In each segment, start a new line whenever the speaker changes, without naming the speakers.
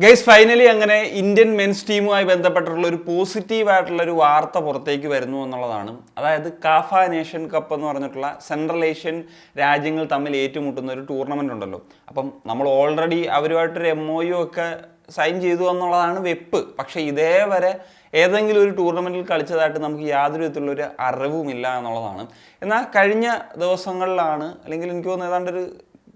Guys finally അങ്ങനെ Indian men's ടീമുമായി ബന്ധപ്പെട്ടിട്ടുള്ള ഒരു പോസിറ്റീവ് ആയിട്ടുള്ള ഒരു വാർത്ത പുറത്തേക്ക് വരുന്നു എന്നുള്ളതാണ്. അതായത് കാഫ നേഷൻ കപ്പ് എന്ന് പറഞ്ഞിട്ടുള്ള സെൻട്രൽ ഏഷ്യൻ രാജ്യങ്ങൾ തമ്മിൽ ഏറ്റുമുട്ടുന്ന ഒരു ടൂർണമെന്റ് ഉണ്ടല്ലോ. അപ്പം നമ്മൾ ഓൾറെഡി അവരുമായിട്ടൊരു MOU ഒക്കെ സൈൻ ചെയ്തു എന്നുള്ളതാണ് വെപ്പ്. പക്ഷേ ഇതേവരെ ഏതെങ്കിലും ഒരു ടൂർണമെന്റിൽ കളിച്ചതായിട്ട് നമുക്ക് യാതൊരു വിധത്തിലുള്ള ഒരു അറിവുമില്ല എന്നുള്ളതാണ്. എന്നാൽ കഴിഞ്ഞ ദിവസങ്ങളിലാണ്, അല്ലെങ്കിൽ എനിക്ക് തോന്നുന്നു ഏതാണ്ടൊരു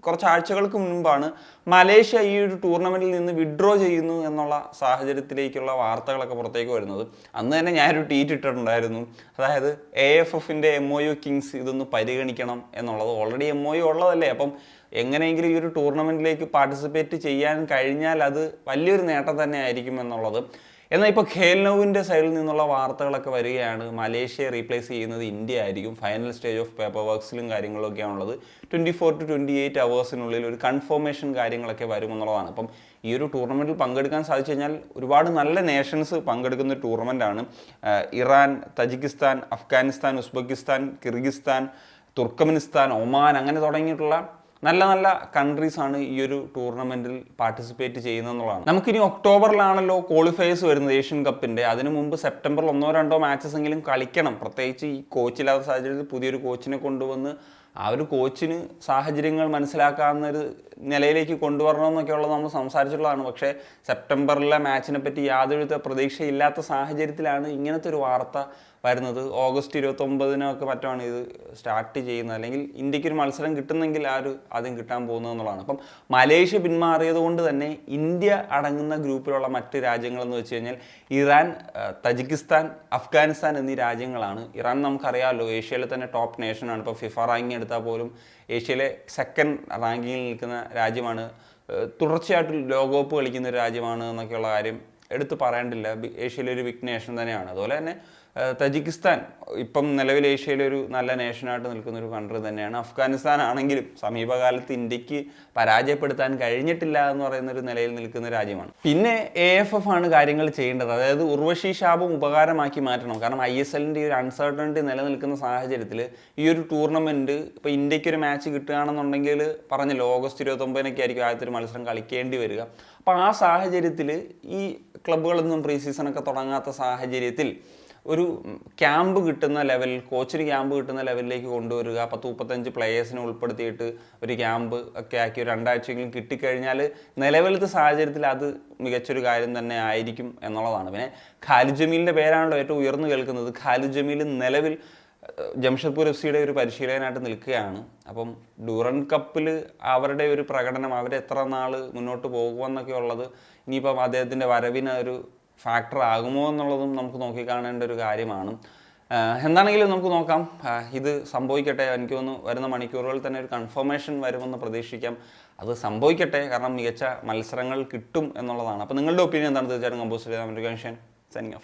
കുറച്ച് ആഴ്ചകൾക്ക് മുൻപാണ് മലേഷ്യ ഈ ഒരു ടൂർണമെന്റിൽ നിന്ന് വിഡ്രോ ചെയ്യുന്നു എന്നുള്ള സാഹചര്യത്തിലേക്കുള്ള വാർത്തകളൊക്കെ പുറത്തേക്ക് വരുന്നത്. അന്ന് തന്നെ ഞാനൊരു ട്വീറ്റ് ഇട്ടിട്ടുണ്ടായിരുന്നു. അതായത് AFFന്റെ MOU കിങ്സ് ഇതൊന്ന് പരിഗണിക്കണം എന്നുള്ളത്. ഓൾറെഡി MOU ഉള്ളതല്ലേ, അപ്പം എങ്ങനെയെങ്കിലും ഈ ഒരു ടൂർണമെന്റിലേക്ക് പാർട്ടിസിപ്പേറ്റ് ചെയ്യാൻ കഴിഞ്ഞാൽ അത് വലിയൊരു നേട്ടം തന്നെ ആയിരിക്കും എന്നുള്ളത്. എന്നാൽ ഇപ്പോൾ ഖേൽനോവിൻ്റെ സൈഡിൽ നിന്നുള്ള വാർത്തകളൊക്കെ വരികയാണ്, മലേഷ്യയെ റീപ്ലേസ് ചെയ്യുന്നത് ഇന്ത്യ ആയിരിക്കും. ഫൈനൽ സ്റ്റേജ് ഓഫ് പേപ്പർ വർക്ക്സിലും കാര്യങ്ങളൊക്കെയാണുള്ളത്. 24 to 28 അവേഴ്സിനുള്ളിൽ ഒരു കൺഫർമേഷൻ കാര്യങ്ങളൊക്കെ വരുമെന്നുള്ളതാണ്. അപ്പം ഈ ഒരു ടൂർണമെൻറ്റിൽ പങ്കെടുക്കാൻ സാധിച്ചു കഴിഞ്ഞാൽ ഒരുപാട് നല്ല നേഷൻസ് പങ്കെടുക്കുന്ന ഒരു ടൂർണമെൻറ്റാണ്. Iran, Tajikistan, Afghanistan, Uzbekistan, Kyrgyzstan, Turkmenistan, Oman, അങ്ങനെ തുടങ്ങിയിട്ടുള്ള നല്ല നല്ല കൺട്രീസ് ആണ് ഈ ഒരു ടൂർണമെന്റിൽ പാർട്ടിസിപ്പേറ്റ് ചെയ്യുന്നതെന്നുള്ളതാണ്. നമുക്കിനി ഒക്ടോബറിലാണല്ലോ ക്വാളിഫയേഴ്സ് വരുന്നത് ഏഷ്യൻ കപ്പിന്റെ. അതിനു മുമ്പ് സെപ്റ്റംബറിൽ 1-2 മാച്ചസ് എങ്കിലും കളിക്കണം. പ്രത്യേകിച്ച് ഈ കോച്ചില്ലാത്ത സാഹചര്യത്തിൽ പുതിയൊരു കോച്ചിനെ കൊണ്ടുവന്ന് ആ ഒരു കോച്ചിന് സാഹചര്യങ്ങൾ മനസ്സിലാക്കാവുന്ന ഒരു നിലയിലേക്ക് കൊണ്ടുവരണമെന്നൊക്കെ ഉള്ളത് നമ്മൾ സംസാരിച്ചിട്ടുള്ളതാണ്. പക്ഷേ സെപ്റ്റംബറിലെ മാച്ചിനെ പറ്റി യാതൊരു പ്രതീക്ഷയില്ലാത്ത സാഹചര്യത്തിലാണ് ഇങ്ങനത്തെ ഒരു വാർത്ത വരുന്നത്. ഓഗസ്റ്റ് 29-നൊക്കെ മറ്റാണ് ഇത് സ്റ്റാർട്ട് ചെയ്യുന്നത്. അല്ലെങ്കിൽ ഇന്ത്യക്കൊരു മത്സരം കിട്ടുന്നെങ്കിൽ ആദ്യം കിട്ടാൻ പോകുന്നതെന്നുള്ളതാണ്. അപ്പം മലേഷ്യ പിന്മാറിയത് കൊണ്ട് തന്നെ ഇന്ത്യ അടങ്ങുന്ന ഗ്രൂപ്പിലുള്ള മറ്റ് രാജ്യങ്ങളെന്ന് വെച്ച് കഴിഞ്ഞാൽ ഇറാൻ, തജിക്കിസ്ഥാൻ, അഫ്ഗാനിസ്ഥാൻ എന്നീ രാജ്യങ്ങളാണ്. ഇറാൻ നമുക്കറിയാമല്ലോ, ഏഷ്യയിലെ തന്നെ ടോപ്പ് നേഷനാണ്. ഇപ്പോൾ ഫിഫ റാങ്കിങ് എടുത്താൽ പോലും ഏഷ്യയിലെ 2nd റാങ്കിങ്ങിൽ നിൽക്കുന്ന രാജ്യമാണ്. തുടർച്ചയായിട്ട് ലോകകപ്പ് കളിക്കുന്ന ഒരു രാജ്യമാണ് എന്നൊക്കെയുള്ള കാര്യം എടുത്ത് പറയേണ്ടില്ല. ഏഷ്യയിലെ ഒരു ബിഗ് നേഷൻ തന്നെയാണ്. അതുപോലെ തന്നെ തജിക്കിസ്ഥാൻ ഇപ്പം നിലവിൽ ഏഷ്യയിലെ ഒരു നല്ല നേഷനായിട്ട് നിൽക്കുന്ന ഒരു കൺട്രി തന്നെയാണ്. അഫ്ഗാനിസ്ഥാൻ ആണെങ്കിലും സമീപകാലത്ത് ഇന്ത്യക്ക് പരാജയപ്പെടുത്താൻ കഴിഞ്ഞിട്ടില്ല എന്ന് പറയുന്ന ഒരു നിലയിൽ നിൽക്കുന്ന രാജ്യമാണ്. പിന്നെ AFF ആണ് കാര്യങ്ങൾ ചെയ്യേണ്ടത്. അതായത് ഉർവശി ശാപം ഉപകാരമാക്കി മാറ്റണം. കാരണം ISLന്റെ ഈ ഒരു അൺസർട്ടണിറ്റി നിലനിൽക്കുന്ന സാഹചര്യത്തിൽ ഈ ഒരു ടൂർണമെന്റ് ഇപ്പോൾ ഇന്ത്യക്ക് ഒരു മാച്ച് കിട്ടുകയാണെന്നുണ്ടെങ്കിൽ പറഞ്ഞല്ലോ ഓഗസ്റ്റ് 29-നൊക്കെ ആയിരിക്കും ആദ്യത്തെ ഒരു മത്സരം കളിക്കേണ്ടി വരിക. അപ്പോൾ ആ സാഹചര്യത്തിൽ ഈ ക്ലബ്ബുകളൊന്നും പ്രീ സീസണൊക്കെ തുടങ്ങാത്ത സാഹചര്യത്തിൽ ഒരു ക്യാമ്പ് കിട്ടുന്ന ലെവലിൽ, കോച്ചിന് ക്യാമ്പ് കിട്ടുന്ന ലെവലിലേക്ക് കൊണ്ടുവരിക. 10-35 പ്ലെയേഴ്സിനെ ഉൾപ്പെടുത്തിയിട്ട് ഒരു ക്യാമ്പ് ഒക്കെ ആക്കി ഒരു 2 ആഴ്ചയെങ്കിലും കിട്ടിക്കഴിഞ്ഞാൽ നിലവിലത്തെ സാഹചര്യത്തിൽ അത് മികച്ചൊരു കാര്യം തന്നെ ആയിരിക്കും എന്നുള്ളതാണ്. പിന്നെ ഖാലിദ് ജമീലിൻ്റെ പേരാണല്ലോ ഏറ്റവും ഉയർന്നു കേൾക്കുന്നത്. ഖാലിദ് ജമീൽ നിലവിൽ ജംഷഡ്പൂർ FCയുടെ ഒരു പരിശീലകനായിട്ട് നിൽക്കുകയാണ്. അപ്പം ഡ്യൂറൻ കപ്പിൽ അവരുടെ ഒരു പ്രകടനം, അവരെത്ര നാൾ മുന്നോട്ട് പോകുമെന്നൊക്കെ ഉള്ളത് ഇനിയിപ്പം അദ്ദേഹത്തിൻ്റെ വരവിന് ഒരു ഫാക്ടർ ആകുമോ എന്നുള്ളതും നമുക്ക് നോക്കിക്കാണേണ്ട ഒരു കാര്യമാണ്. എന്താണെങ്കിലും നമുക്ക് നോക്കാം, ഇത് സംഭവിക്കട്ടെ. എനിക്ക് തോന്നുന്നു വരുന്ന മണിക്കൂറുകളിൽ തന്നെ ഒരു കൺഫർമേഷൻ വരുമെന്ന് പ്രതീക്ഷിക്കാം. അത് സംഭവിക്കട്ടെ, കാരണം മികച്ച മത്സരങ്ങൾ കിട്ടും എന്നുള്ളതാണ്. അപ്പോൾ നിങ്ങളുടെ ഒപ്പീനിയൻ എന്താണ്? തീർച്ചയായിട്ടും കമ്പോസ് ചെയ്താൽ സൈനിങ് ഓഫ്.